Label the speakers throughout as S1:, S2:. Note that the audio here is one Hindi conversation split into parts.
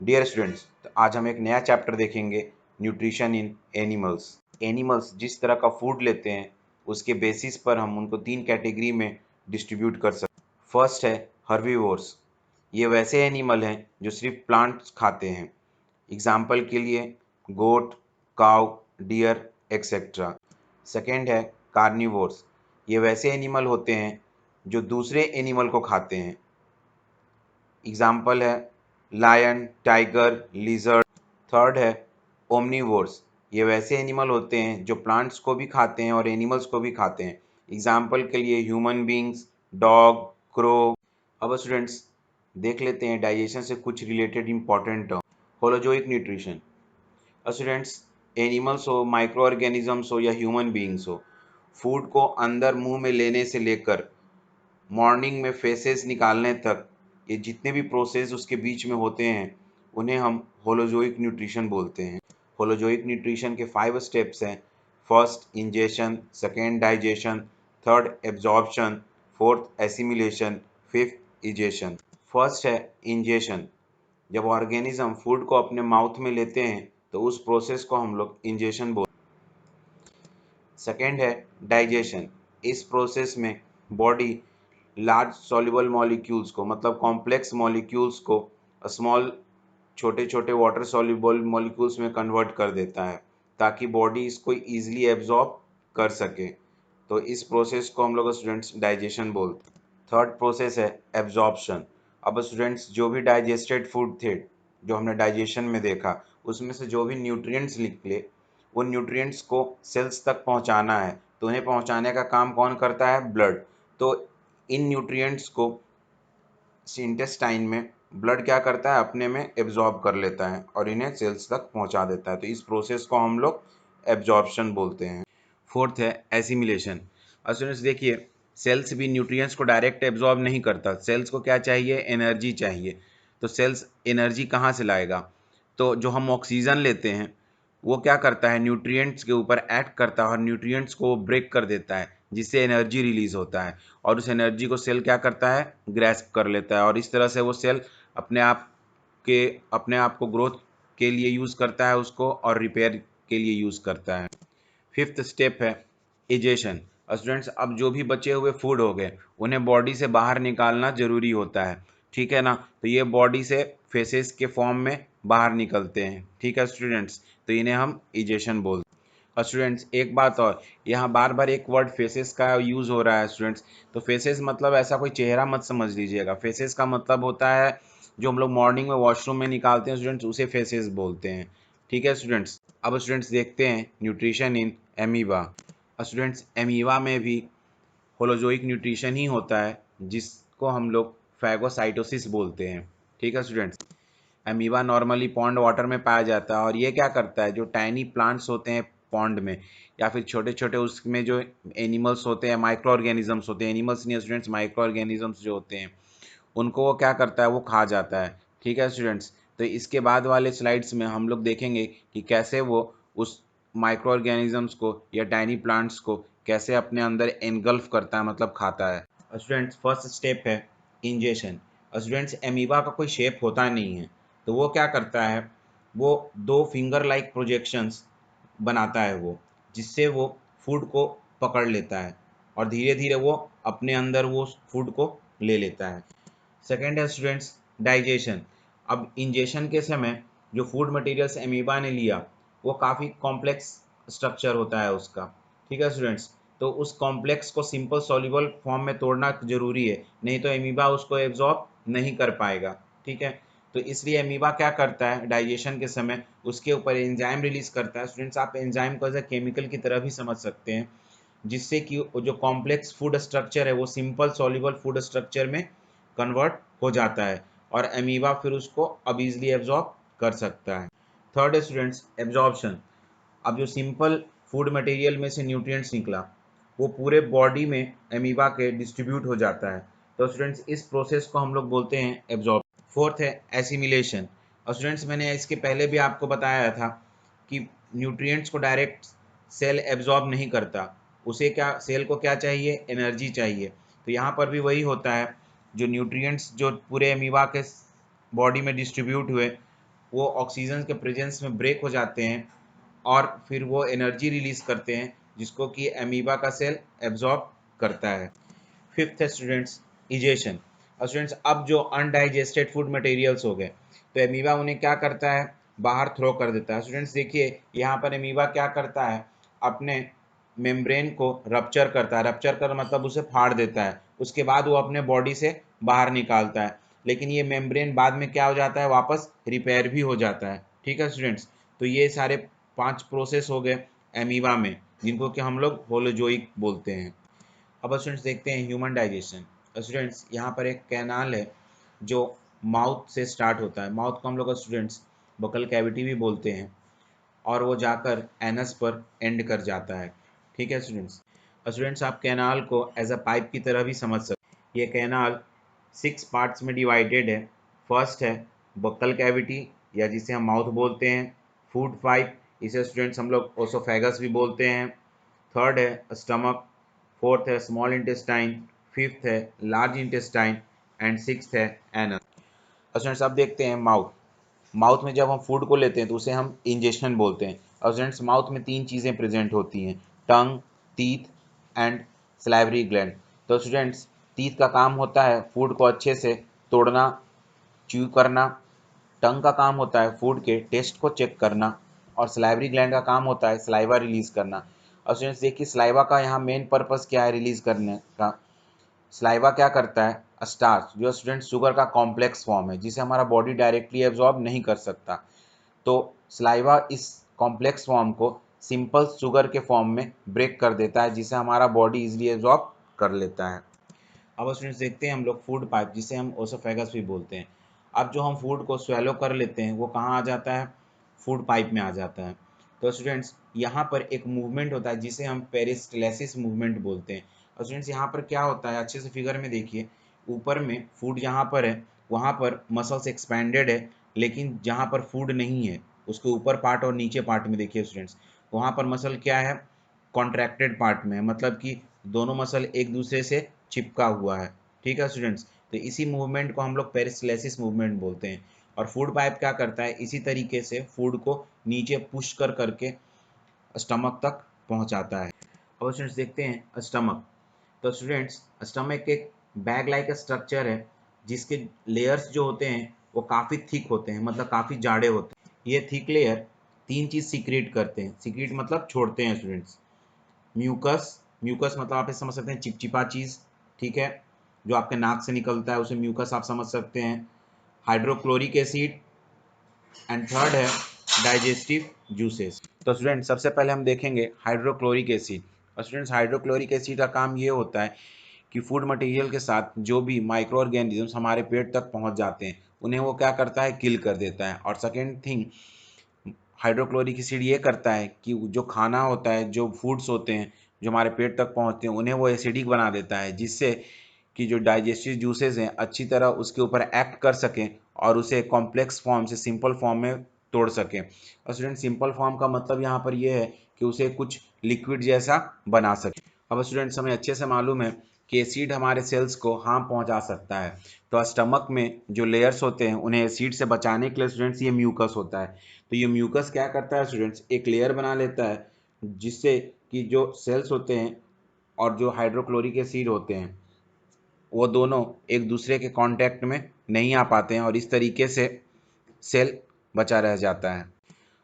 S1: डियर स्टूडेंट्स, तो आज हम एक नया चैप्टर देखेंगे, न्यूट्रिशन इन एनिमल्स। एनिमल्स जिस तरह का फूड लेते हैं उसके बेसिस पर हम उनको 3 कैटेगरी में डिस्ट्रीब्यूट कर सकते हैं। फर्स्ट है हर्बीवोर्स। ये वैसे एनिमल हैं जो सिर्फ प्लांट्स खाते हैं। एग्जाम्पल के लिए गोट, काउ, डियर एक्सेट्रा। सेकेंड है कार्निवोर्स। ये वैसे एनिमल होते हैं जो दूसरे एनिमल को खाते हैं। एग्जाम्पल है लायन, टाइगर, लिजर्ड। थर्ड है ओमनीवोर्स। ये वैसे एनिमल होते हैं जो प्लांट्स को भी खाते हैं और एनिमल्स को भी खाते हैं। एग्जाम्पल के लिए ह्यूमन बींग्स, डॉग, क्रो। अब स्टूडेंट्स देख लेते हैं डाइजेशन से कुछ related important term. Holozoic nutrition. Students animals हो, माइक्रो ऑर्गेनिजम्स हो या ह्यूमन बींग्स हो, फूड को अंदर मुंह में लेने से लेकर मॉर्निंग में फेसेस निकालने तक ये जितने भी प्रोसेस उसके बीच में होते हैं उन्हें हम होलोजोइक न्यूट्रिशन बोलते हैं। होलोजोइक न्यूट्रिशन के 5 स्टेप्स हैं। First ingestion, second digestion, third absorption, fourth assimilation, fifth egestion. First है इंजेशन। जब ऑर्गेनिज्म फूड को अपने माउथ में लेते हैं तो उस प्रोसेस को हम लोग इंजेशन बोलते हैं। सेकेंड है डाइजेशन। इस प्रोसेस में बॉडी लार्ज सॉल्युबल मॉलिक्यूल्स को, मतलब कॉम्प्लेक्स मॉलिक्यूल्स को स्मॉल, छोटे छोटे वाटर सॉल्युबल मॉलिक्यूल्स में कन्वर्ट कर देता है ताकि बॉडी इसको ईजिली एब्जॉर्ब कर सके। तो इस प्रोसेस को हम लोग स्टूडेंट्स डाइजेशन बोलते हैं। थर्ड प्रोसेस है एब्जॉर्प्शन। अब स्टूडेंट्स जो भी डाइजेस्टेड फूड थे जो हमने डाइजेशन में देखा उसमें से जो भी न्यूट्रिएंट्स निकले उन न्यूट्रिएंट्स को सेल्स तक पहुंचाना है, तो उन्हें पहुंचाने का काम कौन करता है? ब्लड। तो इन न्यूट्रिएंट्स को इंटेस्टाइन में ब्लड क्या करता है? अपने में एब्जॉर्ब कर लेता है और इन्हें सेल्स तक पहुंचा देता है। तो इस प्रोसेस को हम लोग एब्जॉर्प्शन बोलते हैं। फोर्थ है एसिमिलेशन। स्टूडेंट्स देखिए, सेल्स भी न्यूट्रिएंट्स को डायरेक्ट एब्जॉर्ब नहीं करता। सेल्स को क्या चाहिए? एनर्जी चाहिए। तो सेल्स एनर्जी कहाँ से लाएगा? तो जो हम ऑक्सीजन लेते हैं वो क्या करता है? न्यूट्रिएंट्स के ऊपर एक्ट करता है और न्यूट्रिएंट्स को ब्रेक कर देता है जिससे एनर्जी रिलीज होता है और उस एनर्जी को सेल क्या करता है? ग्रैस्प कर लेता है और इस तरह से वो सेल अपने आप अपने आप को ग्रोथ के लिए यूज़ करता है उसको और रिपेयर के लिए यूज़ करता है। फिफ्थ स्टेप है इजेशन। स्टूडेंट्स अब जो भी बचे हुए फूड हो गए उन्हें बॉडी से बाहर निकालना ज़रूरी होता है, ठीक है ना? तो ये बॉडी से फेसेस के फॉर्म में बाहर निकलते हैं, ठीक है स्टूडेंट्स? तो इन्हें हम इजेशन बोलते हैं। और स्टूडेंट्स एक बात और, यहाँ बार बार एक वर्ड फेसेस का यूज़ हो रहा है स्टूडेंट्स। तो फेसेस मतलब ऐसा कोई चेहरा मत समझ लीजिएगा। फेसेस का मतलब होता है जो हम लोग मॉर्निंग में वॉशरूम में निकालते हैं स्टूडेंट्स, उसे फेसेस बोलते हैं, ठीक है स्टूडेंट्स? अब स्टूडेंट्स देखते हैं nutrition in amoeba. Students amoeba में भी होलोजोइक न्यूट्रिशन ही होता है जिसको हम लोग फैगोसाइटोसिस बोलते हैं, ठीक है students? Amoeba normally pond water में पाया जाता है और ये क्या करता है? जो टाइनी प्लांट्स होते हैं पॉन्ड में या फिर छोटे छोटे उसमें जो एनिमल्स होते हैं, माइक्रो ऑर्गेनिजम्स होते हैं, एनिमल्स नहीं स्टूडेंट्स, माइक्रो ऑर्गेनिजम्स जो होते हैं उनको वो क्या करता है? वो खा जाता है, ठीक है स्टूडेंट्स? तो इसके बाद वाले स्लाइड्स में हम लोग देखेंगे कि कैसे वो उस माइक्रो ऑर्गेनिजम्स को या टाइनी प्लांट्स को कैसे अपने अंदर एनगल्फ करता है, मतलब खाता है। स्टूडेंट्स फर्स्ट स्टेप है इंजेशन। स्टूडेंट्स एमीबा का कोई शेप होता नहीं है, तो वो क्या करता है? वो दो फिंगर लाइक प्रोजेक्शंस बनाता है वो, जिससे वो फूड को पकड़ लेता है और धीरे धीरे वो अपने अंदर वो फूड को ले लेता है। सेकेंड है स्टूडेंट्स डाइजेशन। अब इंजेशन के समय जो फूड मटेरियल्स एमीबा ने लिया वो काफ़ी कॉम्प्लेक्स स्ट्रक्चर होता है उसका, ठीक है स्टूडेंट्स? तो उस कॉम्प्लेक्स को सिंपल सॉल्युबल फॉर्म में तोड़ना जरूरी है, नहीं तो एमीबा उसको एब्जॉर्ब नहीं कर पाएगा, ठीक है? तो इसलिए एमीबा क्या करता है डाइजेशन के समय? उसके ऊपर एंजाइम रिलीज करता है। स्टूडेंट्स आप एंजाइम को एज अ केमिकल की तरह भी समझ सकते हैं, जिससे कि जो कॉम्प्लेक्स फूड स्ट्रक्चर है वो सिंपल सॉल्युबल फूड स्ट्रक्चर में कन्वर्ट हो जाता है और अमीबा फिर उसको अब इजीली एब्जॉर्ब कर सकता है। Third students absorption. अब जो सिंपल फूड मटेरियल में से न्यूट्रिएंट्स निकला वो पूरे बॉडी में अमीबा के डिस्ट्रीब्यूट हो जाता है। तो स्टूडेंट्स इस प्रोसेस को हम लोग बोलते हैं एब्जॉर्ब। फोर्थ है एसिमिलेशन। और स्टूडेंट्स मैंने इसके पहले भी आपको बताया था कि न्यूट्रिएंट्स को डायरेक्ट सेल एब्जॉर्ब नहीं करता, उसे क्या, सेल को क्या चाहिए? एनर्जी चाहिए। तो यहाँ पर भी वही होता है, जो न्यूट्रिएंट्स जो पूरे अमीबा के बॉडी में डिस्ट्रीब्यूट हुए वो ऑक्सीजन के प्रेजेंस में ब्रेक हो जाते हैं और फिर वो एनर्जी रिलीज करते हैं जिसको कि अमीबा का सेल एब्जॉर्ब करता है। फिफ्थ है स्टूडेंट्स इजेशन। और स्टूडेंट्स अब जो अनडाइजेस्टेड फूड मटेरियल्स हो गए तो अमीबा उन्हें क्या करता है, बाहर थ्रो कर देता है। स्टूडेंट्स देखिए यहाँ पर अमीबा क्या करता है, अपने मेम्ब्रेन को रप्चर करता है, रप्चर कर मतलब उसे फाड़ देता है, उसके बाद वो अपने बॉडी से बाहर निकालता है। लेकिन ये मेम्ब्रेन बाद में क्या हो जाता है, वापस रिपेयर भी हो जाता है। ठीक है स्टूडेंट्स, तो ये सारे 5 प्रोसेस हो गए अमीबा में, जिनको कि हम लोग होलोजोइक बोलते हैं। अब स्टूडेंट्स देखते हैं ह्यूमन डाइजेशन। स्टूडेंट्स यहाँ पर एक कैनाल है जो माउथ से स्टार्ट होता है। माउथ को हम लोग स्टूडेंट्स बकल कैविटी भी बोलते हैं और वो जाकर एनस पर एंड कर जाता है। ठीक है स्टूडेंट्स, स्टूडेंट्स आप कैनाल को एज अ पाइप की तरह भी समझ सकते हैं। ये कैनाल 6 पार्ट्स में डिवाइडेड है। फर्स्ट है बकल कैविटी या जिसे हम माउथ बोलते हैं। फूड पाइप, इसे स्टूडेंट्स हम लोग ओसोफेगस भी बोलते हैं। थर्ड है स्टमक। फोर्थ है स्मॉल इंटेस्टाइन। फिफ्थ है लार्ज इंटेस्टाइन एंड सिक्स्थ है एनस। स्टूडेंट्स अब देखते हैं माउथ। माउथ में जब हम फूड को लेते हैं तो उसे हम इंजेक्शन बोलते हैं। और स्टूडेंट्स माउथ में 3 चीज़ें प्रेजेंट होती हैं, टंग, टीथ एंड सलाइवरी ग्लैंड। तो स्टूडेंट्स टीथ का काम होता है फूड को अच्छे से तोड़ना, च्यू करना। टंग का काम होता है फूड के टेस्ट को चेक करना और सलाइवरी ग्लैंड का काम होता है सलाइवा रिलीज करना। और स्टूडेंट्स देखिए सलाइवा का यहाँ मेन पर्पस क्या है रिलीज करने का। सलाइवा क्या करता है, स्टार्च जो स्टूडेंट शुगर का कॉम्प्लेक्स फॉर्म है जिसे हमारा बॉडी डायरेक्टली एब्जॉर्ब नहीं कर सकता, तो सलाइवा इस कॉम्प्लेक्स फॉर्म को सिंपल शुगर के फॉर्म में ब्रेक कर देता है जिसे हमारा बॉडी इजीली एब्जॉर्ब कर लेता है। अब स्टूडेंट्स देखते हैं हम लोग फूड पाइप जिसे हम ओसोफेगस भी बोलते हैं। अब जो हम फूड को स्वेलो कर लेते हैं वो कहाँ आ जाता है, फूड पाइप में आ जाता है। तो स्टूडेंट्स यहाँ पर एक मूवमेंट होता है जिसे हम पेरिस्टलेसिस मूवमेंट बोलते हैं। और स्टूडेंट्स यहाँ पर क्या होता है, अच्छे से फिगर में देखिए, ऊपर में फूड जहाँ पर है वहाँ पर मसल्स एक्सपैंडेड है, लेकिन जहाँ पर फूड नहीं है उसके ऊपर पार्ट और नीचे पार्ट में देखिए स्टूडेंट्स, वहाँ पर मसल क्या है, कॉन्ट्रैक्टेड पार्ट में है, मतलब कि दोनों मसल एक दूसरे से चिपका हुआ है। ठीक है स्टूडेंट्स, तो इसी मूवमेंट को हम लोग पेरिस्टलेसिस मूवमेंट बोलते हैं। और फूड पाइप क्या करता है, इसी तरीके से फूड को नीचे पुश कर करके स्टमक तक पहुंचाता है। अब स्टूडेंट्स देखते हैं स्टमक। तो स्टूडेंट्स स्टमक एक बैग लाइक स्ट्रक्चर है जिसके लेयर्स जो होते हैं वो काफ़ी थिक होते हैं, मतलब काफ़ी जाड़े होते हैं। ये थिक लेयर 3 चीज़ सीक्रेट करते हैं, सीक्रेट मतलब छोड़ते हैं स्टूडेंट्स। म्यूकस, म्यूकस मतलब आप समझ सकते हैं चिपचिपा चीज़, ठीक है, जो आपके नाक से निकलता है उसे म्यूकस आप समझ सकते हैं। हाइड्रोक्लोरिक एसिड एंड थर्ड है डाइजेस्टिव जूसेस। तो स्टूडेंट सबसे पहले हम देखेंगे हाइड्रोक्लोरिक एसिड। और स्टूडेंट्स हाइड्रोक्लोरिक एसिड का काम ये होता है कि फूड मटेरियल के साथ जो भी माइक्रो ऑर्गेनिजम्स हमारे पेट तक पहुंच जाते हैं उन्हें वो क्या करता है, किल कर देता है। और सेकेंड थिंग, हाइड्रोक्लोरिक एसिड ये करता है कि जो खाना होता है, जो फूड्स होते हैं जो हमारे पेट तक पहुंचते हैं उन्हें वो एसिडिक बना देता है, जिससे कि जो डाइजेस्टिव जूसेस हैं अच्छी तरह उसके ऊपर एक्ट कर सकें और उसे कॉम्प्लेक्स फॉर्म से सिंपल फॉर्म में तोड़ सकें। और स्टूडेंट सिंपल फॉर्म का मतलब यहाँ पर यह है कि उसे कुछ लिक्विड जैसा बना सके। अब स्टूडेंट्स हमें अच्छे से मालूम है कि एसिड हमारे सेल्स को हार्म पहुंचा सकता है, तो स्टमक में जो लेयर्स होते हैं उन्हें एसिड से बचाने के लिए स्टूडेंट्स ये म्यूकस होता है। तो ये म्यूकस क्या करता है स्टूडेंट्स, एक लेयर बना लेता है जिससे कि जो सेल्स होते हैं और जो हाइड्रोक्लोरिक एसिड होते हैं वो दोनों एक दूसरे के कांटेक्ट में नहीं आ पाते हैं और इस तरीके से सेल बचा रह जाता है।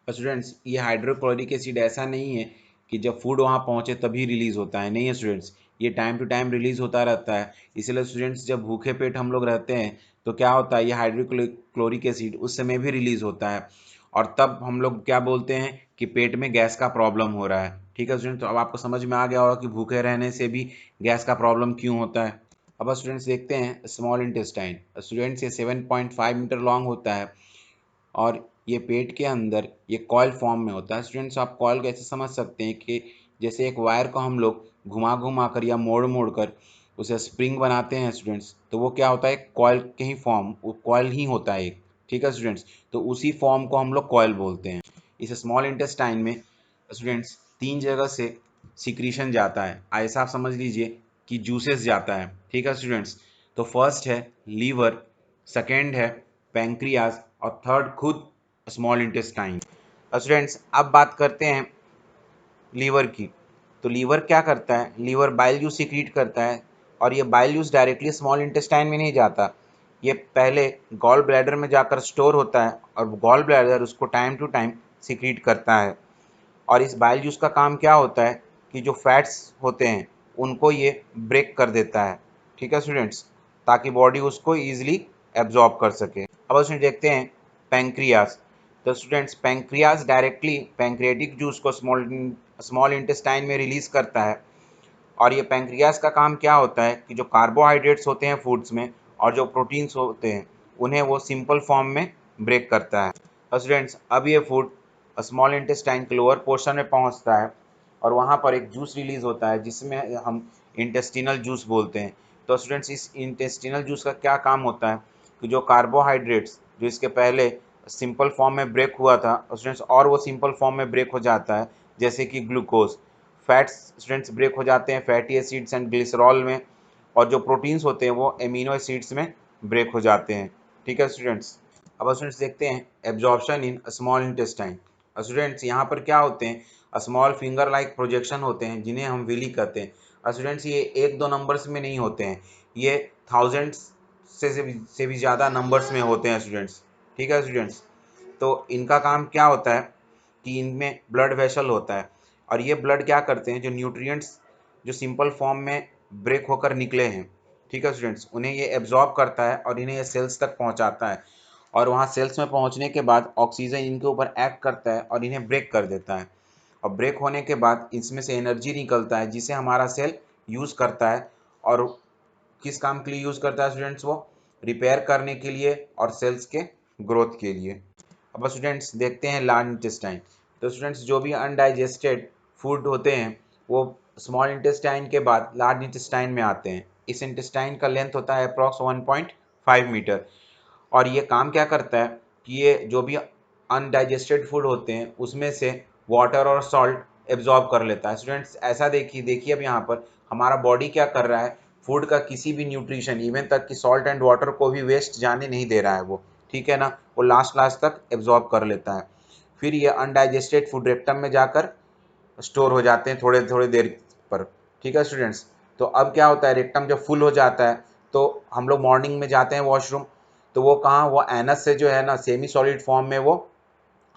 S1: स्टूडेंट्स ये हाइड्रोक्लोरिक एसिड ऐसा नहीं है कि जब फूड वहाँ पहुँचे तभी रिलीज होता है, नहीं है स्टूडेंट्स, ये टाइम टू टाइम रिलीज होता रहता है। इसलिए स्टूडेंट्स जब भूखे पेट हम लोग रहते हैं तो क्या होता है, ये हाइड्रोक्लोरिक एसिड उस समय भी रिलीज होता है और तब हम लोग क्या बोलते हैं कि पेट में गैस का प्रॉब्लम हो रहा है। ठीक है स्टूडेंट, तो अब आपको समझ में आ गया होगा कि भूखे रहने से भी गैस का प्रॉब्लम क्यों होता है। अब स्टूडेंट्स देखते हैं स्मॉल इंटेस्टाइन। स्टूडेंट्स ये 7.5 मीटर लॉन्ग होता है और ये पेट के अंदर ये कॉइल फॉर्म में होता है। स्टूडेंट्स आप कॉइल कैसे समझ सकते हैं कि जैसे एक वायर को हम लोग घुमा घुमा कर या मोड़ मोड़ कर उसे स्प्रिंग बनाते हैं स्टूडेंट्स, तो वो क्या होता है, कॉइल के ही फॉर्म, वो कॉइल ही होता है एक। ठीक है स्टूडेंट्स, तो उसी फॉर्म को हम लोग कॉइल बोलते हैं। इस स्मॉल इंटेस्टाइन में स्टूडेंट्स 3 जगह से सिक्रीशन जाता है, ऐसा आप समझ लीजिए कि जूसेस जाता है। ठीक है स्टूडेंट्स, तो फर्स्ट है लीवर, सेकेंड है पैंक्रियाज और थर्ड खुद स्मॉल इंटेस्टाइन। स्टूडेंट्स अब बात करते हैं लीवर की। तो लीवर क्या करता है, लीवर बाइल जूस सीक्रेट करता है और ये bile juice directly small intestine में नहीं जाता, ये पहले गॉल ब्लैडर में जाकर स्टोर होता है और गॉल ब्लैडर उसको टाइम टू टाइम सीक्रेट करता है। और इस बाइल जूस का काम क्या होता है कि जो फैट्स होते हैं उनको ये ब्रेक कर देता है, ठीक है स्टूडेंट्स, ताकि बॉडी उसको ईजिली एब्जॉर्ब कर सके। अब उसमें देखते हैं पैंक्रियाज। तो students pancreas directly pancreatic juice को स्मॉल इंटेस्टाइन में रिलीज करता है। और ये पैंक्रियाज का काम क्या होता है कि जो कार्बोहाइड्रेट्स होते हैं फूड्स में और जो प्रोटीन्स होते हैं उन्हें वो सिंपल फॉर्म में ब्रेक करता है। और स्टूडेंट्स अब ये फूड स्मॉल इंटेस्टाइन के लोअर पोर्शन में पहुंचता है और वहाँ पर एक जूस रिलीज होता है जिसमें हम इंटेस्टिनल जूस बोलते हैं। तो स्टूडेंट्स इस इंटेस्टिनल जूस का क्या काम होता है कि जो कार्बोहाइड्रेट्स जो इसके पहले सिंपल फॉर्म में ब्रेक हुआ था स्टूडेंट्स और वो सिंपल फॉर्म में ब्रेक हो जाता है, जैसे कि ग्लूकोज, फैट्स स्टूडेंट्स ब्रेक हो जाते हैं फैटी एसिड्स एंड ग्लिसरॉल में, और जो प्रोटीन्स होते हैं वो एमिनो एसिड्स में ब्रेक हो जाते हैं, ठीक है स्टूडेंट्स। अब स्टूडेंट्स देखते हैं absorption in small intestine. Students यहाँ पर क्या होते हैं, स्मॉल फिंगर लाइक प्रोजेक्शन होते हैं जिन्हें हम विली कहते हैं। स्टूडेंट्स ये एक दो नंबर्स में नहीं होते हैं, ये थाउजेंड्स से भी ज़्यादा नंबर्स में होते हैं स्टूडेंट्स, ठीक है स्टूडेंट्स। तो इनका काम क्या होता है कि इनमें ब्लड वेसल होता है और ये ब्लड क्या करते हैं, जो न्यूट्रिएंट्स जो सिंपल फॉर्म में ब्रेक होकर निकले हैं, ठीक है स्टूडेंट्स, उन्हें ये एब्जॉर्ब करता है और इन्हें ये सेल्स तक पहुंचाता है और वहाँ सेल्स में पहुंचने के बाद ऑक्सीजन इनके ऊपर एक्ट करता है और इन्हें ब्रेक कर देता है। और ब्रेक होने के बाद इसमें से एनर्जी निकलता है जिसे हमारा सेल यूज़ करता है। और किस काम के लिए यूज़ करता है स्टूडेंट्स, वो रिपेयर करने के लिए और सेल्स के ग्रोथ के लिए। अब स्टूडेंट्स देखते हैं लार्ज इंटेस्टाइन। तो स्टूडेंट्स जो भी अनडाइजेस्टेड फूड होते हैं वो स्मॉल इंटेस्टाइन के बाद लार्ज इंटेस्टाइन में आते हैं। इस इंटेस्टाइन का लेंथ होता है अप्रॉक्स 1.5 मीटर और ये काम क्या करता है कि ये जो भी अनडाइजेस्टेड फूड होते हैं उसमें से वाटर और सॉल्ट एब्जॉर्ब कर लेता है। स्टूडेंट्स ऐसा देखिए देखिए अब यहाँ पर हमारा बॉडी क्या कर रहा है, फूड का किसी भी न्यूट्रिशन इवन तक कि सॉल्ट एंड वाटर को भी वेस्ट जाने नहीं दे रहा है वो, ठीक है ना, वो लास्ट तक एब्जॉर्ब कर लेता है। फिर ये अनडाइजेस्टेड फूड रेक्टम में जाकर स्टोर हो जाते हैं थोड़े थोड़े देर पर, ठीक है स्टूडेंट्स। तो अब क्या होता है, रेक्टम जब फुल हो जाता है तो हम लोग मॉर्निंग में जाते हैं वॉशरूम, तो वो कहाँ, वो एनस से जो है ना सेमी सॉलिड फॉर्म में वो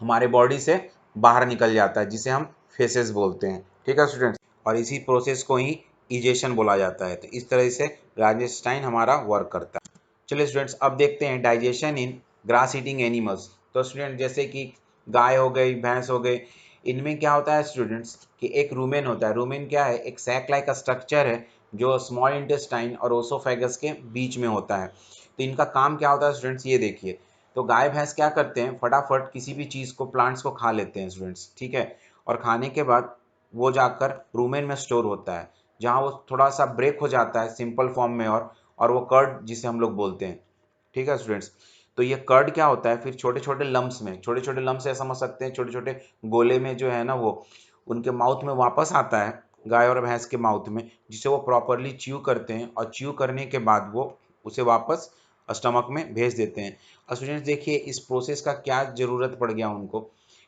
S1: हमारे बॉडी से बाहर निकल जाता है जिसे हम फेसेस बोलते हैं, ठीक है स्टूडेंट्स। और इसी प्रोसेस को ही इजेशन बोला जाता है। तो इस तरह से राजेस्टाइन हमारा वर्क करता है। चलिए स्टूडेंट्स अब देखते हैं डाइजेशन इन ग्रास ईटिंग एनिमल्स। तो स्टूडेंट जैसे कि गाय हो गई, भैंस हो गई, इनमें क्या होता है स्टूडेंट्स कि एक रूमेन होता है। रूमेन क्या है, एक सैक लाइक स्ट्रक्चर है जो स्मॉल इंटेस्टाइन और ओसोफेगस के बीच में होता है। तो इनका काम क्या होता है स्टूडेंट्स, ये देखिए। तो गाय भैंस क्या करते हैं, फटाफट किसी भी चीज़ को, प्लांट्स को खा लेते हैं स्टूडेंट्स, ठीक है। और खाने के बाद वो जाकर रूमेन में स्टोर होता है जहाँ वो थोड़ा सा ब्रेक हो जाता है सिंपल फॉर्म में और वो कर्ड जिसे हम लोग बोलते हैं, ठीक है स्टूडेंट्स। तो ये कर्ड क्या होता है, फिर छोटे छोटे लम्स में, छोटे छोटे लम्स से समझ सकते हैं, छोटे छोटे गोले में जो है ना वो उनके माउथ में वापस आता है, गाय और भैंस के माउथ में, जिसे वो प्रॉपरली च्यू करते हैं और च्यू करने के बाद वो उसे वापस स्टमक में भेज देते हैं। और स्टूडेंट्स देखिए इस प्रोसेस का क्या ज़रूरत पड़ गया उनको,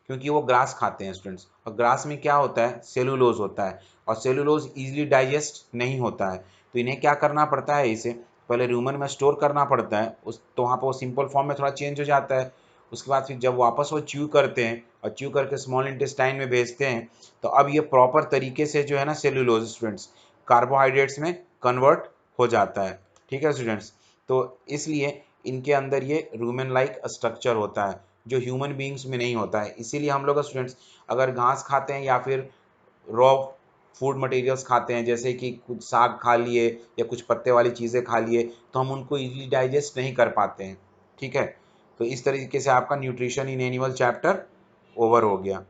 S1: क्योंकि वो ग्रास खाते हैं स्टूडेंट्स, और ग्रास में क्या होता है, सेलुलोज होता है और सेलुलोज इजीली डाइजेस्ट नहीं होता है। तो इन्हें क्या करना पड़ता है, इसे पहले रूमन में स्टोर करना पड़ता है उस, तो वहाँ पर वो सिंपल फॉर्म में थोड़ा चेंज हो जाता है। उसके बाद फिर जब वापस वो च्यू करते हैं और च्यू करके स्मॉल इंटेस्टाइन में भेजते हैं, तो अब ये प्रॉपर तरीके से जो है ना सेलुलोज स्टूडेंट्स कार्बोहाइड्रेट्स में कन्वर्ट हो जाता है, ठीक है स्टूडेंट्स। तो इसलिए इनके अंदर ये रूमेन लाइक स्ट्रक्चर होता है जो ह्यूमन बींग्स में नहीं होता है। इसीलिए हम लोग स्टूडेंट्स अगर घास खाते हैं या फिर रॉ फूड मटेरियल्स खाते हैं, जैसे कि कुछ साग खा लिए या कुछ पत्ते वाली चीज़ें खा लिए, तो हम उनको इजीली डाइजेस्ट नहीं कर पाते हैं, ठीक है। तो इस तरीके से आपका nutrition in animal chapter over हो गया।